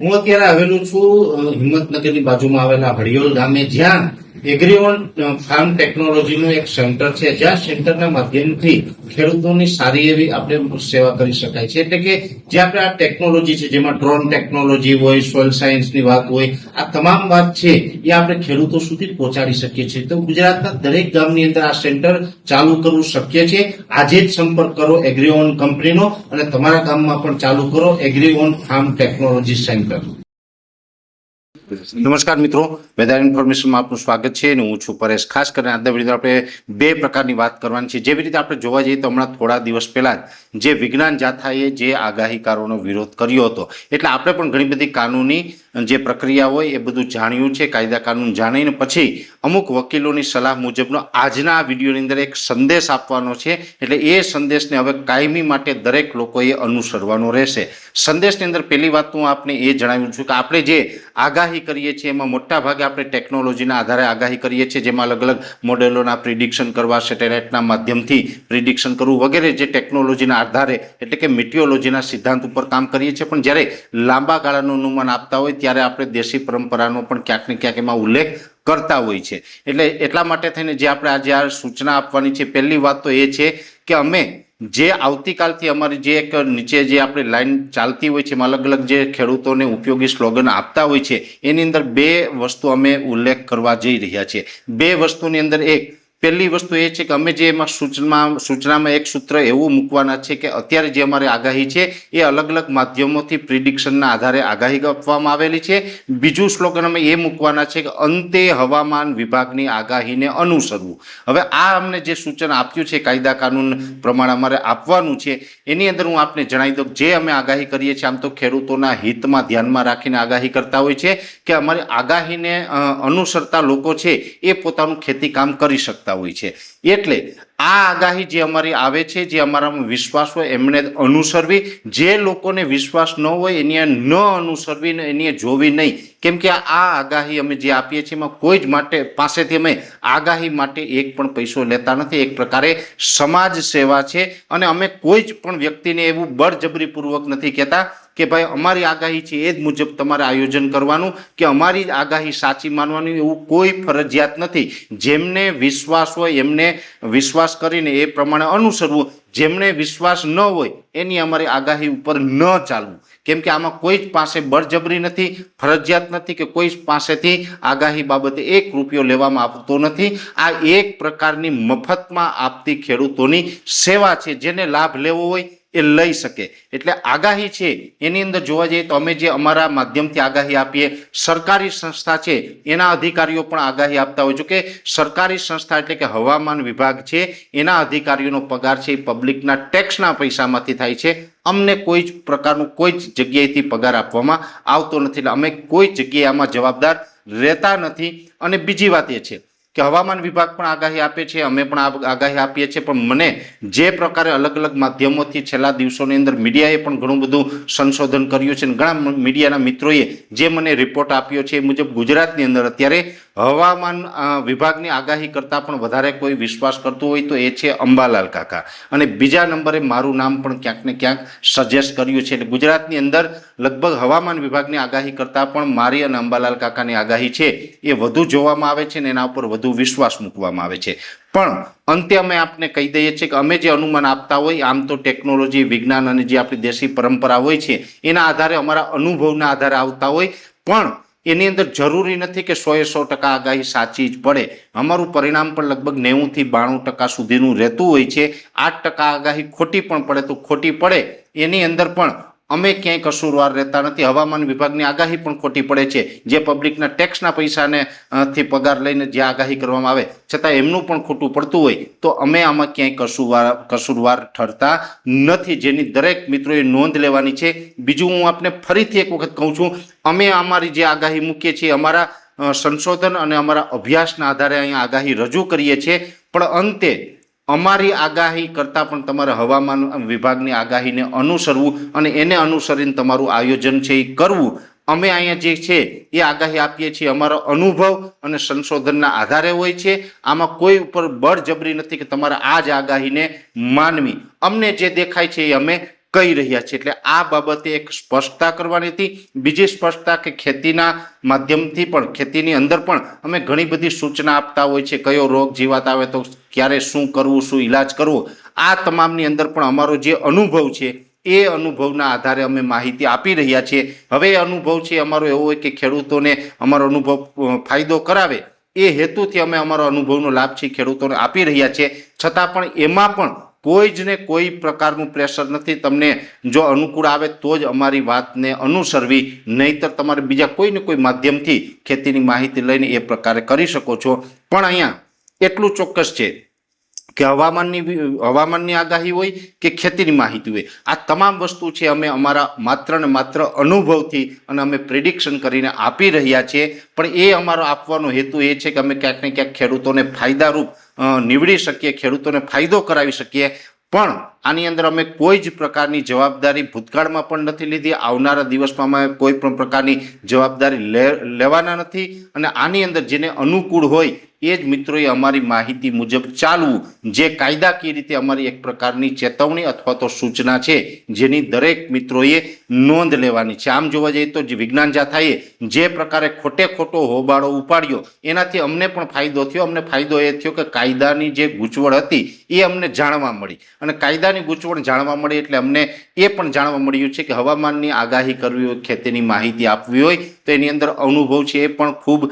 હું અત્યારે આવેલું છું હિંમતનગરની બાજુમાં આવેલા હડિયોલ ગામે, જ્યાં એગ્રીઓન ફાર્મ ટેકનોલોજીનું એક સેન્ટર છે, જ્યાં સેન્ટરના માધ્યમથી ખેડૂતોની સારી એવી આપણે સેવા કરી શકાય છે. એટલે કે જે આપણે આ ટેકનોલોજી છે, જેમાં ડ્રોન ટેકનોલોજી હોય, સોઇલ સાયન્સની વાત હોય, આ તમામ વાત છે એ આપણે ખેડૂતો સુધી પહોંચાડી શકીએ છીએ. તો ગુજરાતના દરેક ગામની અંદર આ સેન્ટર ચાલુ કરવું શક્ય છે. આજે જ સંપર્ક કરો એગ્રીઓન કંપનીનો અને તમારા ગામમાં પણ ચાલુ કરો એગ્રીઓન ફાર્મ ટેકનોલોજી સેન્ટર. નમસ્કાર મિત્રો, વેધર ઇન્ફોર્મેશનમાં આપનું સ્વાગત છે અને હું છું પરેશ. ખાસ કરીને આજના વિડીયો આપણે બે પ્રકારની વાત કરવાની છે. જેવી રીતે આપણે જોવા જઈએ તો હમણાં થોડા દિવસ પહેલા જે વિજ્ઞાન જાથાએ જે આગાહીકારોનો વિરોધ કર્યો હતો, એટલે આપણે પણ ઘણી બધી કાનૂની જે પ્રક્રિયા હોય એ બધું જાણ્યું છે. કાયદા કાનૂન જાણીને પછી અમુક વકીલોની સલાહ મુજબનો આજના આ વિડીયોની અંદર એક સંદેશ આપવાનો છે. એટલે એ સંદેશને હવે કાયમી માટે દરેક લોકોએ અનુસરવાનો રહેશે. સંદેશની અંદર પહેલી વાત હું આપને એ જણાવ્યું છું કે આપણે જે આગાહી કરીએ છીએ એમાં મોટા ભાગે આપણે ટેકનોલોજીના આધારે આગાહી કરીએ છીએ, જેમાં અલગ અલગ મોડેલોના પ્રિડિક્શન કરવા, સેટેલાઇટના માધ્યમથી પ્રિડિક્શન કરવું વગેરે જે ટેકનોલોજીના આધારે એટલે કે મિટિયોલોજીના સિદ્ધાંત ઉપર કામ કરીએ છીએ. પણ જ્યારે લાંબા ગાળાનું અનુમાન આપતા હોય ત્યારે આપણે દેશી પરંપરાનો પણ ક્યાંક ને ક્યાંક એમાં ઉલ્લેખ કરતા હોય છે. એટલે એટલા માટે થઈને જે આપણે આજે આ સૂચના આપવાની છે, પહેલી વાત તો એ છે કે અમે જે આવતીકાલથી અમારી જે એક નીચે જે આપણી લાઈન ચાલતી હોય છે, એમાં અલગ અલગ જે ખેડૂતોને ઉપયોગી સ્લોગન આપતા હોય છે, એની અંદર બે વસ્તુ અમે ઉલ્લેખ કરવા જઈ રહ્યા છીએ. બે વસ્તુની અંદર એક પહેલી વસ્તુ એ છે કે અમે જે એમાં સૂચનામાં એક સૂત્ર એવું મૂકવાના છે કે અત્યારે જે અમારી આગાહી છે એ અલગ અલગ માધ્યમોથી પ્રિડિક્શનના આધારે આગાહી આપવામાં આવેલી છે. બીજું સ્લોગન અમે એ મૂકવાના છે કે અંતે હવામાન વિભાગની આગાહીને અનુસરવું. હવે આ અમને જે સૂચન આપ્યું છે કાયદા કાનૂન પ્રમાણે અમારે આપવાનું છે, એની અંદર હું આપને જણાવી દઉં જે અમે આગાહી કરીએ છીએ આમ તો ખેડૂતોના હિતમાં ધ્યાનમાં રાખીને આગાહી કરતા હોય છે કે અમારી આગાહીને અનુસરતા લોકો છે એ પોતાનું ખેતી કામ કરી શકતા હોય છે. એટલે આ આગાહી જે અમારી આવે છે, જે અમારામાં વિશ્વાસ હોય એમને અનુસરવી, જે લોકોને વિશ્વાસ ન હોય એની ન અનુસરવી ને એની જોવી નહીં. કેમ કે આ આગાહી અમે જે આપીએ છીએ એમાં કોઈ જ માટે પાસેથી અમે આગાહી માટે એક પણ પૈસો લેતા નથી. એક પ્રકારે સમાજ સેવા છે અને અમે કોઈ જ પણ વ્યક્તિને એવું બળજબરીપૂર્વક નથી કહેતા કે ભાઈ અમારી આગાહી છે એ જ મુજબ તમારે આયોજન કરવાનું કે અમારી આગાહી સાચી માનવાની, એવું કોઈ ફરજિયાત નથી. જેમને વિશ્વાસ હોય એમને વિશ્વાસ કરીને એ પ્રમાણે અનુસરવું, જેમને વિશ્વાસ ન હોય એની અમારી આગાહી ઉપર ન ચાલવું. કેમ કે આમાં કોઈ જ પાસે બળજબરી નથી, ફરજિયાત નથી કે કોઈ પાસેથી આગાહી બાબતે એક રૂપિયો લેવામાં આવતો નથી. આ એક પ્રકારની મફતમાં આપતી ખેડૂતોની સેવા છે, જેને લાભ લેવો હોય એ લઈ શકે. એટલે આગાહી છે એની અંદર જોવા જઈએ તો અમે જે અમારા માધ્યમથી આગાહી આપીએ, સરકારી સંસ્થા છે એના અધિકારીઓ પણ આગાહી આપતા હોય છે. કે સરકારી સંસ્થા એટલે કે હવામાન વિભાગ છે એના અધિકારીઓનો પગાર છે એ પબ્લિકના ટેક્સના પૈસામાંથી થાય છે. અમને કોઈ જ પ્રકારનું કોઈ જ જગ્યાએથી પગાર આપવામાં આવતો નથી. એટલે અમે કોઈ જગ્યાએ આમાં જવાબદાર રહેતા નથી. અને બીજી વાત એ છે કે હવામાન વિભાગ પણ આગાહી આપે છે, અમે પણ આગાહી આપીએ છીએ. પણ મને જે પ્રકારે અલગ અલગ માધ્યમોથી છેલ્લા દિવસોની અંદર મીડિયાએ પણ ઘણું બધું સંશોધન કર્યું છે અને ઘણા મીડિયાના મિત્રોએ જે મને રિપોર્ટ આપ્યો છે એ મુજબ ગુજરાતની અંદર અત્યારે હવામાન વિભાગની આગાહી કરતાં પણ વધારે કોઈ વિશ્વાસ કરતું હોય તો એ છે અંબાલાલ કાકા. અને બીજા નંબરે મારું નામ પણ ક્યાંક ને ક્યાંક સજેસ્ટ કર્યું છે. એટલે ગુજરાતની અંદર લગભગ હવામાન વિભાગની આગાહી કરતાં પણ મારી અને અંબાલાલ કાકાની આગાહી છે એ વધુ જોવામાં આવે છે અને એના ઉપર વધુ વિશ્વાસ મૂકવામાં આવે છે. પણ અંતે અમે આપને કહી દઈએ છીએ કે અમે જે અનુમાન આપતા હોય, આમ તો ટેકનોલોજી, વિજ્ઞાન અને જે આપણી દેશી પરંપરા હોય છે એના આધારે અમારા અનુભવના આધારે આવતા હોય, પણ એની અંદર જરૂરી નથી કે 100% આગાહી સાચી જ પડે. અમારું પરિણામ પણ લગભગ 90 થી 92% સુધીનું રહેતું હોય છે. 8% આગાહી ખોટી પણ પડે તો ખોટી પડે, એની અંદર પણ અમે ક્યાંય કસૂરવાર રહેતા નથી. હવામાન વિભાગની આગાહી પણ ખોટી પડે છે, જે પબ્લિકના ટેક્સના પૈસાને થી પગાર લઈને જે આગાહી કરવામાં આવે છતાં એમનું પણ ખોટું પડતું હોય તો અમે આમાં ક્યાંય કસૂરવાર ઠરતા નથી, જેની દરેક મિત્રોએ નોંધ લેવાની છે. બીજું હું આપને ફરીથી એક વખત કહું છું, અમે અમારી જે આગાહી મૂકીએ છીએ અમારા સંશોધન અને અમારા અભ્યાસના આધારે અહીંયા આગાહી રજૂ કરીએ છીએ. પણ અંતે અમારી આગાહી કરતાં પણ તમારે હવામાન વિભાગની આગાહીને અનુસરવું અને એને અનુસરીને તમારું આયોજન છે એ કરવું. અમે અહીંયા જે છે એ આગાહી આપીએ છીએ અમારો અનુભવ અને સંશોધનના આધારે હોય છે. આમાં કોઈ ઉપર બળજબરી નથી કે તમારે આ જ આગાહીને માનવી. અમને જે દેખાય છે એ અમે કહી રહ્યા છે। એટલે આ બાબતે એક સ્પષ્ટતા કરવાની હતી। બીજી સ્પષ્ટતા કે ખેતીના માધ્યમથી પણ ખેતીની અંદર પણ અમે ઘણી બધી સૂચના આપતા હોય છે, કયો રોગ જીવાત આવે તો ક્યારે શું કરવું, શું ઈલાજ કરવો, આ તમામની અંદર પણ અમારો જે અનુભવ છે એ અનુભવના આધારે અમે માહિતી આપી રહ્યા છીએ। હવે એ અનુભવ છે અમારો એવો હોય કે ખેડૂતોને અમારો અનુભવ ફાયદો કરાવે એ હેતુથી અમે અમારો અનુભવનો લાભ છે ખેડૂતોને આપી રહ્યા છીએ। છતાં પણ એમાં પણ કોઈ જ ને કોઈ પ્રકારનું પ્રેશર નથી। તમને જો અનુકૂળ આવે તો જ અમારી વાતને અનુસરવી, નહીંતર તમારે બીજા કોઈ ને કોઈ માધ્યમથી ખેતીની માહિતી લઈને એ પ્રકારે કરી શકો છો। પણ અહીંયા એટલું ચોક્કસ છે કે હવામાનની આગાહી હોય કે ખેતીની માહિતી હોય, આ તમામ વસ્તુ છે અમે અમારા માત્ર ને માત્ર અનુભવથી અને અમે પ્રિડિક્શન કરીને આપી રહ્યા છીએ। પણ એ અમારો આપવાનો હેતુ એ છે કે અમે ક્યાંક ને ક્યાંક ખેડૂતોને ફાયદારૂપ નીવડી શકીએ, ખેડૂતોને ફાયદો કરાવી શકીએ। પણ આની અંદર અમે કોઈ જ પ્રકારની જવાબદારી ભૂતકાળમાં પણ નથી લીધી, આવનારા દિવસમાં અમે કોઈ પણ પ્રકારની જવાબદારી લેવાના નથી। અને આની અંદર જેને અનુકૂળ હોય એ જ મિત્રોએ અમારી માહિતી મુજબ ચાલવું, જે કાયદાકીય રીતે અમારી એક પ્રકારની ચેતવણી અથવા તો સૂચના છે જેની દરેક મિત્રોએ નોંધ લેવાની છે। આમ જોવા જઈએ તો જે વિજ્ઞાન જાથાએ જે પ્રકારે ખોટે ખોટો હોબાળો ઉપાડ્યો એનાથી અમને પણ ફાયદો થયો। અમને ફાયદો એ થયો કે કાયદાની જે ગૂંચવણ હતી એ અમને જાણવા મળી, અને કાયદાની ગૂંચવણ જાણવા મળી એટલે અમને એ પણ જાણવા મળ્યું છે કે હવામાનની આગાહી કરવી હોય, ખેતીની માહિતી આપવી હોય તો એની અંદર અનુભવ છે એ પણ ખૂબ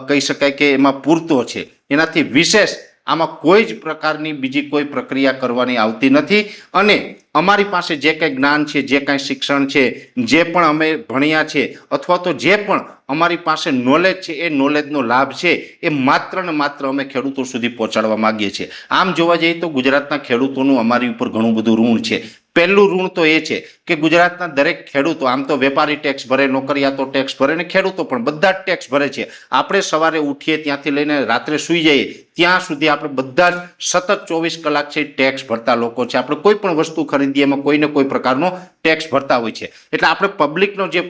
કહી શકાય કે એમાં પૂરતો છે। એનાથી વિશેષ આમાં કોઈ જ પ્રકારની બીજી કોઈ પ્રક્રિયા કરવાની આવતી નથી। અને અમારી પાસે જે કંઈ જ્ઞાન છે, જે કંઈ શિક્ષણ છે, જે પણ અમે ભણ્યા છે અથવા તો જે પણ અમારી પાસે નોલેજ છે એ નોલેજનો લાભ છે એ માત્ર ને માત્ર અમે ખેડૂતો સુધી પહોંચાડવા માંગીએ છીએ। આમ જોવા જઈએ તો ગુજરાતના ખેડૂતોનું અમારી ઉપર ઘણું બધું ઋણ છે। પહેલું ઋણ તો એ છે કે ગુજરાતના દરેક ખેડૂતો, આમ તો વેપારી ટેક્સ ભરે, નોકરિયાતો ટેક્સ ભરે ને ખેડૂતો પણ બધા જ ટેક્સ ભરે છે। આપણે સવારે ઉઠીએ ત્યાંથી લઈને રાત્રે સૂઈ જઈએ ત્યાં સુધી આપણે બધા જ સતત 24 કલાક છે ટેક્સ ભરતા લોકો છે। આપણે કોઈ પણ વસ્તુ ખરીદીએ એમાં કોઈને કોઈ પ્રકારનો ટેક્સ ભરતા હોય છે। એટલે આપણે પબ્લિકનો જે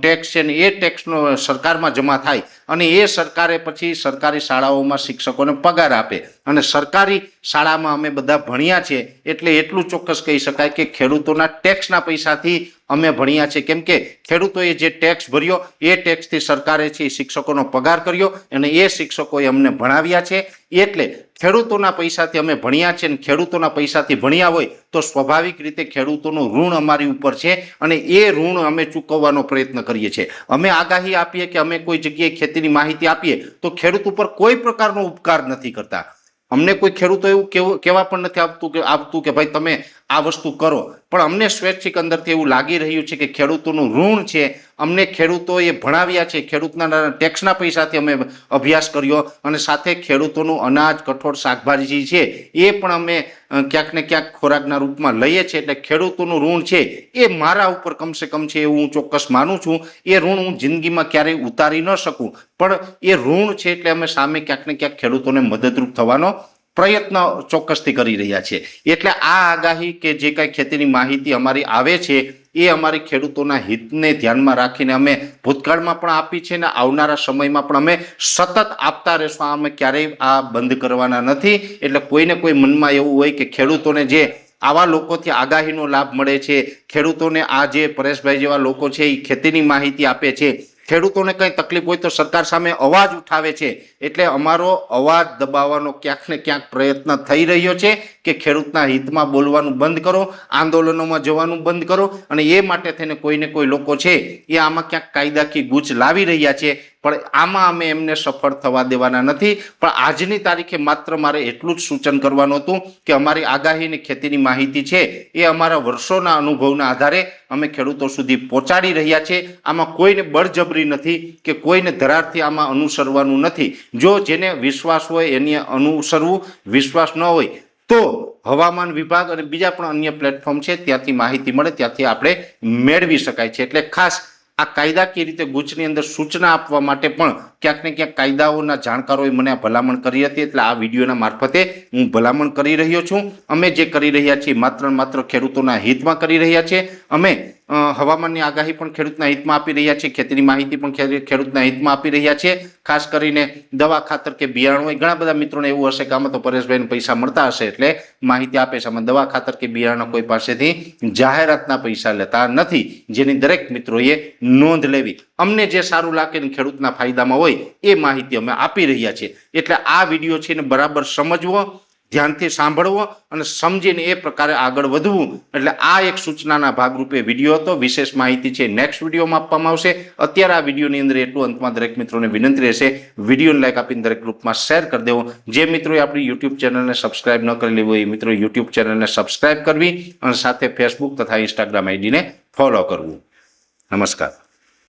ટેક્સ છે ને એ ટેક્સનો સરકારમાં જમા થાય અને એ સરકારે પછી સરકારી શાળાઓમાં શિક્ષકોને પગાર આપે। અને સરકારી શાળામાં અમે બધા ભણ્યા છે એટલે એટલું ચોક્કસ કહી શકાય કે ખેડૂતોના ટેક્સના પૈસાથી અમે ભણ્યા છે। કેમ કે ખેડૂતોએ જે ટેક્સ ભર્યો એ ટેક્સથી સરકારે છે શિક્ષકોનો પગાર કર્યો અને એ શિક્ષકોએ અમને ભણાવ્યા છે। એટલે ખેડૂતોના પૈસાથી અમે ભણ્યા છે અને ખેડૂતોના પૈસાથી ભણ્યા હોય તો સ્વાભાવિક રીતે ખેડૂતોનું ઋણ અમારી ઉપર છે અને એ ઋણ અમે ચૂકવવાનો પ્રયત્ન કરીએ છીએ। અમે આગાહી આપીએ કે અમે કોઈ જગ્યાએ ખેતીની માહિતી આપીએ તો ખેડૂત ઉપર કોઈ પ્રકારનો ઉપકાર નથી કરતા। અમને કોઈ ખેડૂતો એવું કહેવા પણ નથી આવતું કે ભાઈ તમે આ વસ્તુ કરો, પણ અમને સ્વૈચ્છિક અંદરથી એવું લાગી રહ્યું છે કે ખેડૂતોનું ઋણ છે, અમને ખેડૂતોએ ભણાવ્યા છે, ખેડૂતના ટેક્સના પૈસાથી અમે અભ્યાસ કર્યો અને સાથે ખેડૂતોનું અનાજ, કઠોળ, શાકભાજી છે એ પણ અમે ક્યાંક ને ક્યાંક ખોરાકના રૂપમાં લઈએ છીએ। એટલે ખેડૂતોનું ઋણ છે એ મારા ઉપર કમસે કમ છે એવું હું ચોક્કસ માનું છું। એ ઋણ હું જિંદગીમાં ક્યારેય ઉતારી ન શકું, પણ એ ઋણ છે એટલે અમે સામે ક્યાંક ને ક્યાંક ખેડૂતોને મદદરૂપ થવાનો પ્રયત્ન ચોક્કસથી કરી રહ્યા છે। એટલે આ આગાહી કે જે કાંઈ ખેતીની માહિતી અમારી આવે છે એ અમારી ખેડૂતોના હિતને ધ્યાનમાં રાખીને અમે ભૂતકાળમાં પણ આપી છે ને આવનારા સમયમાં પણ અમે સતત આપતા રહેશું। અમે ક્યારેય આ બંધ કરવાના નથી। એટલે કોઈને કોઈ મનમાં એવું હોય કે ખેડૂતોને જે આવા લોકોથી આગાહીનો લાભ મળે છે, ખેડૂતોને આ જે પરેશભાઈ જેવા લોકો છે એ ખેતીની માહિતી આપે છે, ખેડૂતોને કંઈ તકલીફ હોય તો સરકાર સામે અવાજ ઉઠાવે છે, એટલે અમારો અવાજ દબાવવાનો ક્યાંક ને ક્યાંક પ્રયત્ન થઈ રહ્યો છે કે ખેડૂતના હિતમાં બોલવાનું બંધ કરો, આંદોલનોમાં જવાનું બંધ કરો। અને એ માટે થઈને કોઈને કોઈ લોકો છે એ આમાં ક્યાંક કાયદાકીય ગૂંચ લાવી રહ્યા છે, પણ આમાં અમે એમને સફળ થવા દેવાના નથી। પણ આજની તારીખે માત્ર મારે એટલું જ સૂચન કરવાનું હતું કે અમારી આગાહીની ખેતીની માહિતી છે એ અમારા વર્ષોના અનુભવના આધારે અમે ખેડૂતો સુધી પહોંચાડી રહ્યા છે। આમાં કોઈને બળજબરી નથી કે કોઈને ધરારથી આમાં અનુસરવાનું નથી। જો જેને વિશ્વાસ હોય એને અનુસરવું, વિશ્વાસ ન હોય તો હવામાન વિભાગ અને બીજા પણ અન્ય પ્લેટફોર્મ છે ત્યાંથી માહિતી મળે ત્યાંથી આપણે મેળવી શકાય છે। એટલે ખાસ આ કાયદાકીય રીતે ગૂંચની અંદર સૂચના આપવા માટે પણ ક્યાંક ને ક્યાંક કાયદાઓના જાણકારોએ મને આ ભલામણ કરી હતી। એટલે આ વિડીયોના મારફતે હું ભલામણ કરી રહ્યો છું। અમે જે કરી રહ્યા છીએ માત્ર ખેડૂતોના હિતમાં કરી રહ્યા છીએ। અમે હવામાનની આગાહી પણ ખેડૂતના હિતમાં આપી રહ્યા છીએ, ખેતીની માહિતી પણ ખેડૂતના હિતમાં આપી રહ્યા છીએ. ખાસ કરીને દવા, ખાતર કે બિયારણ હોય, ઘણા બધા મિત્રોને એવું હશે કે આમાં તો પરેશભાઈને પૈસા મળતા હશે એટલે માહિતી આપે છે. આમાં દવા, ખાતર કે બિયારણ કોઈ પાસેથી જાહેરાતના પૈસા લેતા નથી, જેની દરેક મિત્રોએ નોંધ લેવી. અમને જે સારું લાગે ને ખેડૂતના ફાયદામાં હોય એ માહિતી અમે આપી રહ્યા છીએ. એટલે આ વિડીયો છે ને બરાબર સમજવો, ધ્યાનથી સાંભળવો અને સમજીને એ પ્રકારે આગળ વધવું. એટલે આ એક સૂચનાના ભાગરૂપે વિડીયો હતો. વિશેષ માહિતી છે નેક્સ્ટ વિડીયોમાં આપવામાં આવશે. અત્યારે આ વિડીયોની અંદર એટલું અંતમાં દરેક મિત્રોને વિનંતી રહેશે, વિડીયોને લાઈક આપીને દરેક ગ્રુપમાં શેર કરી દેવો. જે મિત્રોએ આપણી યુટ્યુબ ચેનલને સબસ્ક્રાઇબ ન કરેલી હોય એ મિત્રો યુટ્યુબ ચેનલને સબસ્ક્રાઇબ કરવી અને સાથે ફેસબુક તથા ઇન્સ્ટાગ્રામ આઈડીને ફોલો કરવું. નમસ્કાર.